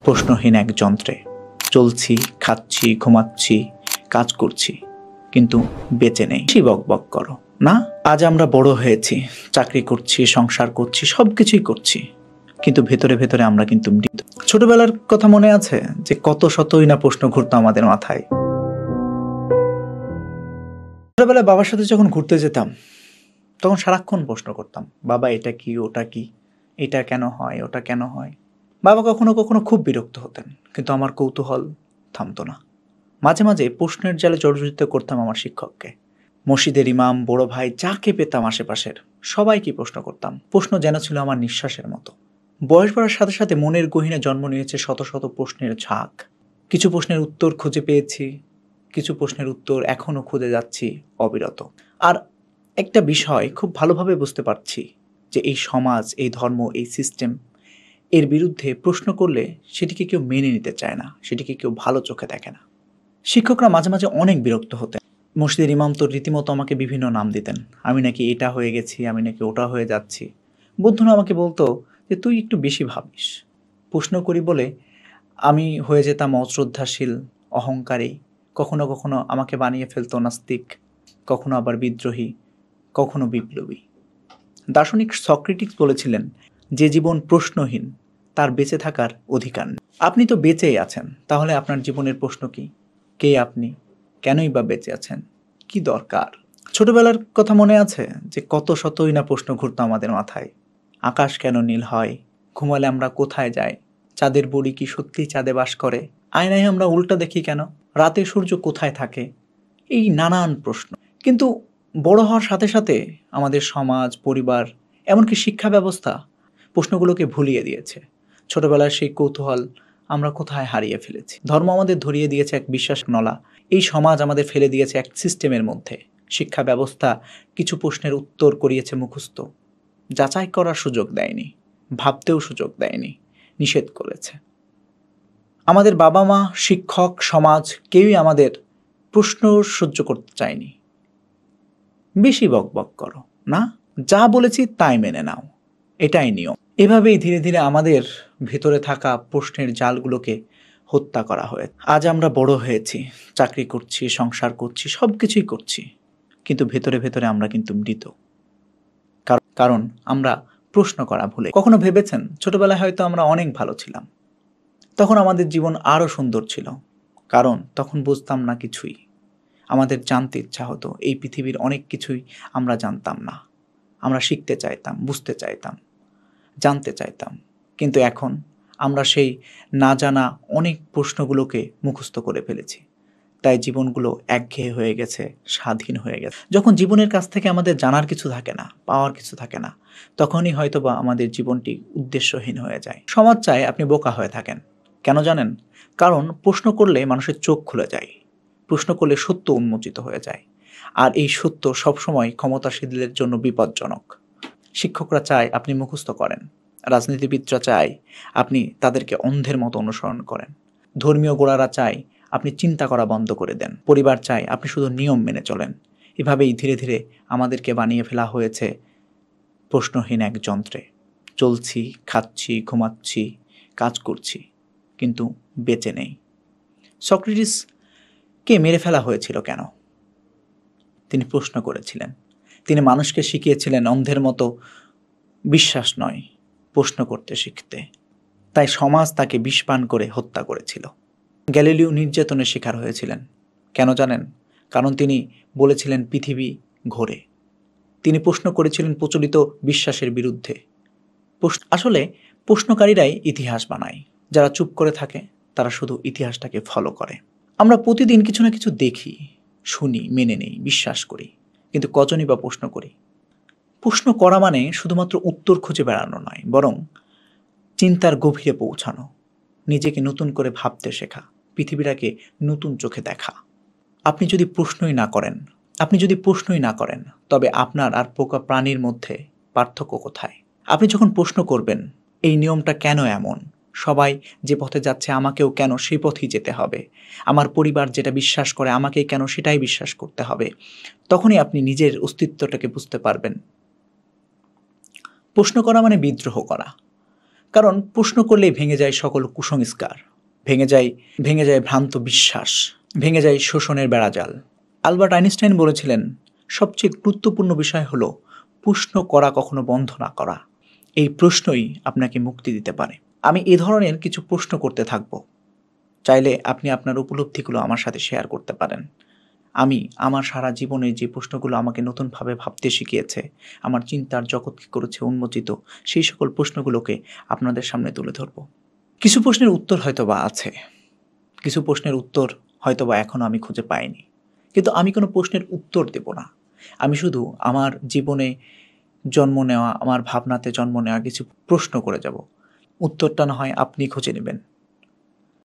প্রশ্নহীন এক যন্ত্রে চলছি, খাচ্ছি, ঘুমাচ্ছি, কাজ করছি, কিন্তু বেঁচে নেই। বেশি বকবক করো না। আজ আমরা বড় হয়েছি, চাকরি করছি, সংসার করছি, সবকিছুই করছি, কিন্তু ভেতরে ভেতরে আমরা কিন্তু মৃত। ছোটবেলার কথা মনে আছে যে কত শতই না প্রশ্ন ঘুরতো আমাদের মাথায়। ছোটবেলায় বাবার সাথে যখন ঘুরতে যেতাম তখন সারাক্ষণ প্রশ্ন করতাম, বাবা এটা কি, ওটা কি, এটা কেন হয়, ওটা কেন হয়। বাবা কখনো কখনো খুব বিরক্ত হতেন, কিন্তু আমার কৌতূহল থামতো না। মাঝে মাঝে প্রশ্নের জালে জর্জরিত করতাম আমার শিক্ষককে। মসজিদের ইমাম, বড় ভাই, যাকে পেতাম আশেপাশের সবাইকে প্রশ্ন করতাম। প্রশ্ন যেন ছিল আমার নিঃশ্বাসের মতো। বয়স বাড়ার সাথে সাথে মনের গহীনে জন্ম নিয়েছে শত শত প্রশ্নের ঝাঁক। কিছু প্রশ্নের উত্তর খুঁজে পেয়েছি, কিছু প্রশ্নের উত্তর এখনও খুঁজে যাচ্ছি অবিরত। আর একটা বিষয় খুব ভালোভাবে বুঝতে পারছি যে এই সমাজ, এই ধর্ম, এই সিস্টেম এর বিরুদ্ধে প্রশ্ন করলে সেটিকে কেউ মেনে নিতে চায় না, সেটিকে কেউ ভালো চোখে দেখে না। শিক্ষকরা মাঝে মাঝে অনেক বিরক্ত হতেন। মসজিদের ইমাম তো রীতিমতো আমাকে বিভিন্ন নাম দিতেন। আমি নাকি এটা হয়ে গেছি, আমি নাকি ওটা হয়ে যাচ্ছি। বন্ধুরা আমাকে বলতো যে তুই একটু বেশি ভাবিস। প্রশ্ন করি বলে আমি হয়ে যেতাম অশ্রদ্ধাশীল, অহংকারী। কখনো কখনো আমাকে বানিয়ে ফেলতো নাস্তিক, কখনো আবার বিদ্রোহী, কখনো বিপ্লবী। দার্শনিক সক্রেটিস বলেছিলেন, যে জীবন প্রশ্নহীন তার বেঁচে থাকার অধিকার নেই। আপনি তো বেঁচেই আছেন, তাহলে আপনার জীবনের প্রশ্ন কি? কে আপনি? কেনই বা বেঁচে আছেন? কি দরকার? ছোটবেলার কথা মনে আছে যে কত শতই না প্রশ্ন ঘুরতো আমাদের মাথায়। আকাশ কেন নীল হয়? ঘুমালে আমরা কোথায় যাই? চাঁদের বুড়ি কি সত্যিই চাঁদে বাস করে? আয়নায় আমরা উল্টা দেখি কেন? রাতে সূর্য কোথায় থাকে? এই নানান প্রশ্ন। কিন্তু বড় হওয়ার সাথে সাথে আমাদের সমাজ, পরিবার, এমনকি শিক্ষা ব্যবস্থা প্রশ্নগুলোকে ভুলিয়ে দিয়েছে। ছোটবেলার সেই কৌতূহল আমরা কোথায় হারিয়ে ফেলেছি। ধর্ম আমাদের ধরিয়ে দিয়েছে এক বিশ্বাস নলা, এই সমাজ আমাদের ফেলে দিয়েছে এক সিস্টেমের মধ্যে। শিক্ষা ব্যবস্থা কিছু প্রশ্নের উত্তর করিয়েছে মুখস্থ, যাচাই করার সুযোগ দেয়নি, ভাবতেও সুযোগ দেয়নি, নিষেধ করেছে। আমাদের বাবা মা, শিক্ষক, সমাজ কেউই আমাদের প্রশ্ন সহ্য করতে চায়নি। বেশি বকবক করো না, যা বলেছি তাই মেনে নাও, এটাই নিয়ম। এভাবেই ধীরে ধীরে আমাদের ভেতরে থাকা প্রশ্নের জালগুলোকে হত্যা করা হয়েছে। আজ আমরা বড় হয়েছি, চাকরি করছি, সংসার করছি, সব কিছুই করছি, কিন্তু ভেতরে ভেতরে আমরা কিন্তু মৃত। কারণ আমরা প্রশ্ন করা ভুলে। কখনো ভেবেছেন ছোটবেলায় হয়তো আমরা অনেক ভালো ছিলাম, তখন আমাদের জীবন আরও সুন্দর ছিল, কারণ তখন বুঝতাম না কিছুই। আমাদের জানতে ইচ্ছা হতো, এই পৃথিবীর অনেক কিছুই আমরা জানতাম না। আমরা শিখতে চাইতাম, বুঝতে চাইতাম, জানতে চাইতাম। কিন্তু এখন আমরা সেই না জানা অনেক প্রশ্নগুলোকে মুখস্থ করে ফেলেছি। তাই জীবনগুলো একঘেয়ে হয়ে গেছে, স্বাধীন হয়ে গেছে। যখন জীবনের কাছ থেকে আমাদের জানার কিছু থাকে না, পাওয়ার কিছু থাকে না, তখনই হয়তোবা আমাদের জীবনটি উদ্দেশ্যহীন হয়ে যায়। সমাজ চায় আপনি বোকা হয়ে থাকেন। কেন জানেন? কারণ প্রশ্ন করলে মানুষের চোখ খুলে যায়, প্রশ্ন করলে সত্য উন্মোচিত হয়ে যায়, আর এই সত্য সবসময় ক্ষমতাশীলদের জন্য বিপজ্জনক। শিক্ষকরা চায় আপনি মুখস্থ করেন, রাজনীতিবিদরা চায় আপনি তাদেরকে অন্ধের মতো অনুসরণ করেন, ধর্মীয় গোড়ারা চায় আপনি চিন্তা করা বন্ধ করে দেন, পরিবার চায় আপনি শুধু নিয়ম মেনে চলেন। এভাবেই ধীরে ধীরে আমাদেরকে বানিয়ে ফেলা হয়েছে প্রশ্নহীন এক যন্ত্রে। চলছি, খাচ্ছি, ঘুমাচ্ছি, কাজ করছি, কিন্তু বেঁচে নেই। সক্রেটিসকে মেরে ফেলা হয়েছিল কেন? তিনি প্রশ্ন করেছিলেন। তিনি মানুষকে শিখিয়েছিলেন অন্ধের মতো বিশ্বাস নয়, প্রশ্ন করতে শিখতে। তাই সমাজ তাকে বিষপান করে হত্যা করেছিল। গ্যালিলিও নির্যাতনের শিকার হয়েছিলেন। কেন জানেন? কারণ তিনি বলেছিলেন পৃথিবী ঘোরে। তিনি প্রশ্ন করেছিলেন প্রচলিত বিশ্বাসের বিরুদ্ধে। আসলে প্রশ্নকারীরাই ইতিহাস বানায়। যারা চুপ করে থাকে তারা শুধু ইতিহাসটাকে ফলো করে। আমরা প্রতিদিন কিছু না কিছু দেখি, শুনি, মেনে নেই, বিশ্বাস করি, কিন্তু কজনই বা প্রশ্ন করি? প্রশ্ন করা মানে শুধুমাত্র উত্তর খুঁজে বেড়ানো নয়, বরং চিন্তার গভীরে পৌঁছানো, নিজেকে নতুন করে ভাবতে শেখা, পৃথিবীটাকে নতুন চোখে দেখা। আপনি যদি প্রশ্নই না করেন, তবে আপনার আর পোকা প্রাণীর মধ্যে পার্থক্য কোথায়? আপনি যখন প্রশ্ন করবেন, এই নিয়মটা কেন এমন, সবাই যে পথে যাচ্ছে আমাকেও কেন সেই পথেই যেতে হবে, আমার পরিবার যেটা বিশ্বাস করে আমাকেই কেন সেটাই বিশ্বাস করতে হবে, তখনই আপনি নিজের অস্তিত্বটাকে বুঝতে পারবেন। প্রশ্ন করা মানে বিদ্রোহ করা। কারণ প্রশ্ন করলেই ভেঙে যায় সকল কুসংস্কার, ভেঙে যায় ভ্রান্ত বিশ্বাস, ভেঙে যায় শোষণের বেড়াজাল। আলবার্ট আইনস্টাইন বলেছিলেন, সবচেয়ে গুরুত্বপূর্ণ বিষয় হলো প্রশ্ন করা কখনো বন্ধ না করা। এই প্রশ্নই আপনাকে মুক্তি দিতে পারে। আমি এ ধরনের কিছু প্রশ্ন করতে থাকব। চাইলে আপনি আপনার উপলব্ধিগুলো আমার সাথে শেয়ার করতে পারেন। আমি আমার সারা জীবনে যে প্রশ্নগুলো আমাকে নতুনভাবে ভাবতে শিখিয়েছে, আমার চিন্তার জগৎকে করেছে উন্মোচিত, সেই সকল প্রশ্নগুলোকে আপনাদের সামনে তুলে ধরব। কিছু প্রশ্নের উত্তর হয়তোবা আছে, কিছু প্রশ্নের উত্তর হয়তোবা এখনও আমি খুঁজে পাইনি, কিন্তু আমি কোনো প্রশ্নের উত্তর দেব না। আমি শুধু আমার জীবনে জন্ম নেওয়া, আমার ভাবনাতে জন্ম নেওয়া কিছু প্রশ্ন করে যাব। উত্তরটা না হয় আপনি খুঁজে নেবেন।